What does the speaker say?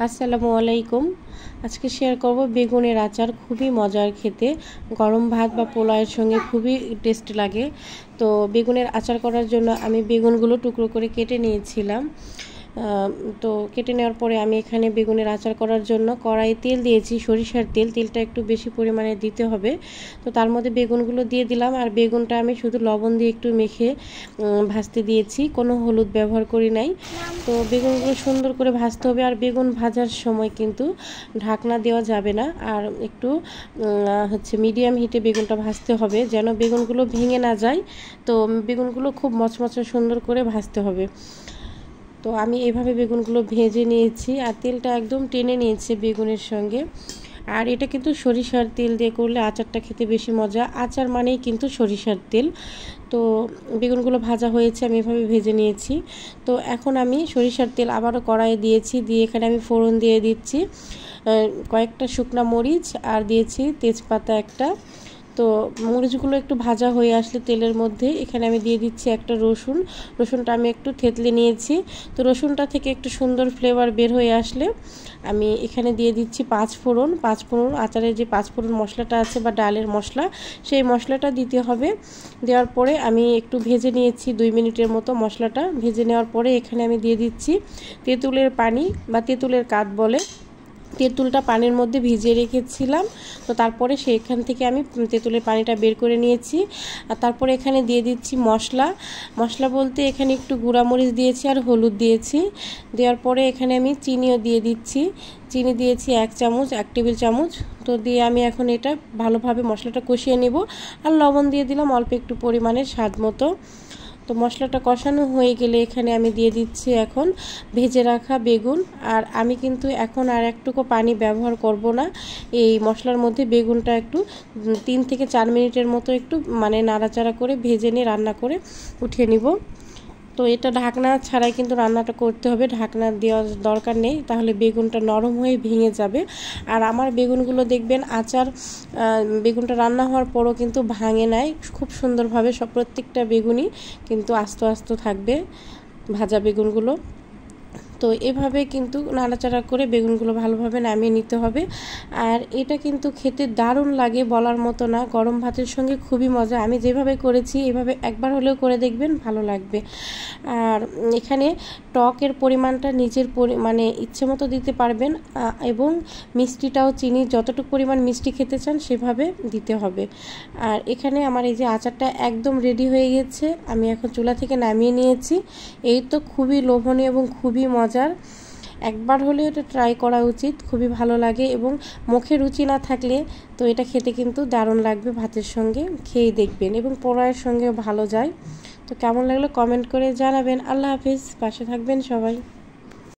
আসসালামু আলাইকুম। আজকে শেয়ার করব বেগুনের আচার। খুবই মজার খেতে, গরম ভাত বা পোলাওয়ের সঙ্গে খুবই টেস্টি লাগে। তো বেগুনের আচার করার জন্য আমি বেগুনগুলো টুকরো করে কেটে নিয়েছিলাম। তো কেটে নেওয়ার পরে আমি এখানে বেগুনের আচার করার জন্য কড়াইয়ে তেল দিয়েছি, সরিষার তেল। তেলটা একটু বেশি পরিমাণে দিতে হবে। তো তার মধ্যে বেগুনগুলো দিয়ে দিলাম, আর বেগুনটা আমি শুধু লবণ দিয়ে একটু মেখে ভাজতে দিয়েছি, কোনো হলুদ ব্যবহার করি নাই। তো বেগুনগুলো সুন্দর করে ভাজতে হবে, আর বেগুন ভাজার সময় কিন্তু ঢাকনা দেওয়া যাবে না, আর একটু মিডিয়াম হিটে বেগুনটা ভাজতে হবে যেন বেগুনগুলো ভেঙে না যায়। তো বেগুনগুলো খুব মচমচে সুন্দর করে ভাজতে হবে। তো আমি এভাবে বেগুনগুলো ভেজে নিয়েছি, আর তেলটা একদম টেনে নিয়েছে বেগুনের সঙ্গে। আর এটা কিন্তু সরিষার তেল দিয়ে করলে আচারটা খেতে বেশি মজা। আচার মানেই কিন্তু সরিষার তেল। তো বেগুনগুলো ভাজা হয়েছে, আমি এভাবে ভেজে নিয়েছি। তো এখন আমি সরিষার তেল আবারও কড়াইয়ে দিয়েছি, দিয়ে এখানে আমি ফোড়ন দিয়ে দিচ্ছি কয়েকটা শুকনা মরিচ, আর দিয়েছি তেজপাতা একটা। তো মরিচগুলো একটু ভাজা হয়ে আসলে তেলের মধ্যে এখানে আমি দিয়ে দিচ্ছি একটা রসুনটা আমি একটু থেতলে নিয়েছি। তো রসুনটা থেকে একটু সুন্দর ফ্লেভার বের হয়ে আসলে আমি এখানে দিয়ে দিচ্ছি পাঁচফোড়ন। আচারের যে পাঁচফোড়ন মশলাটা আছে বা ডালের মশলা, সেই মশলাটা দিতে হবে। দেওয়ার পরে আমি একটু ভেজে নিয়েছি 2 মিনিটের মতো। মশলাটা ভেজে নেওয়ার পরে এখানে আমি দিয়ে দিচ্ছি তেঁতুলের পানি বা তেঁতুলের কাঠ বলে। তেঁতুলটা পানির মধ্যে ভিজিয়ে রেখেছিলাম। তো তারপরে সেখান থেকে আমি তেঁতুলের পানিটা বের করে নিয়েছি। আর তারপরে এখানে দিয়ে দিচ্ছি মশলা বলতে এখানে একটু গুঁড়ামরিচ দিয়েছি আর হলুদ দিয়েছি। দেওয়ার পরে এখানে আমি চিনিও দিয়ে দিচ্ছি। চিনি দিয়েছি 1 টেবিল চামচ। তো দিয়ে আমি এখন এটা ভালোভাবে মশলাটা কষিয়ে নেব। আর লবণ দিয়ে দিলাম অল্প একটু পরিমাণে স্বাদ মতো। তো মশলাটা কষানো হয়ে গেলে এখানে আমি দিয়ে দিচ্ছি এখন ভেজে রাখা বেগুন। আর আমি কিন্তু এখন আর একটুকু পানি ব্যবহার করব না। এই মশলার মধ্যে বেগুনটা একটু 3 থেকে 4 মিনিটের মতো একটু নাড়াচাড়া করে ভেজে নিয়ে রান্না করে উঠিয়ে নিব। তো এটা ঢাকনা ছাড়াই কিন্তু রান্নাটা করতে হবে, ঢাকনা দেওয়ার দরকার নেই, তাহলে বেগুনটা নরম হয়ে ভেঙে যাবে। আর আমার বেগুনগুলো দেখবেন বেগুনটা রান্না হওয়ার পরও কিন্তু ভাঙে নাই, খুব সুন্দরভাবে প্রত্যেকটা বেগুনই কিন্তু আস্ত আস্ত থাকবে ভাজা বেগুনগুলো। তো এভাবে কিন্তু নাড়াচাড়া করে বেগুনগুলো ভালোভাবে নামিয়ে নিতে হবে। আর এটা কিন্তু খেতে দারুণ লাগে, বলার মতো না। গরম ভাতের সঙ্গে খুবই মজা। আমি যেভাবে করেছি এভাবে একবার হলেও করে দেখবেন, ভালো লাগবে। আর এখানে টকের পরিমাণটা নিজের ইচ্ছে মতো দিতে পারবেন, এবং মিষ্টিটাও চিনি যতটুকু পরিমাণ মিষ্টি খেতে চান সেভাবে দিতে হবে। আর এখানে আমার এই যে আচারটা একদম রেডি হয়ে গেছে, আমি এখন চুলা থেকে নামিয়ে নিয়েছি। এই তো খুবই লোভনীয় এবং খুবই মজার। একবার হলেও এটা ট্রাই করা উচিত, খুবই ভালো লাগে। এবং মুখে রুচি না থাকলে তো এটা খেতে কিন্তু দারুণ লাগবে, ভাতের সঙ্গে খেয়ে দেখবেন, এবং পোলাওয়ের সঙ্গেও ভালো যায়। তো কেমন লাগলো কমেন্ট করে জানাবেন। আল্লাহ হাফিজ, পাশে থাকবেন সবাই।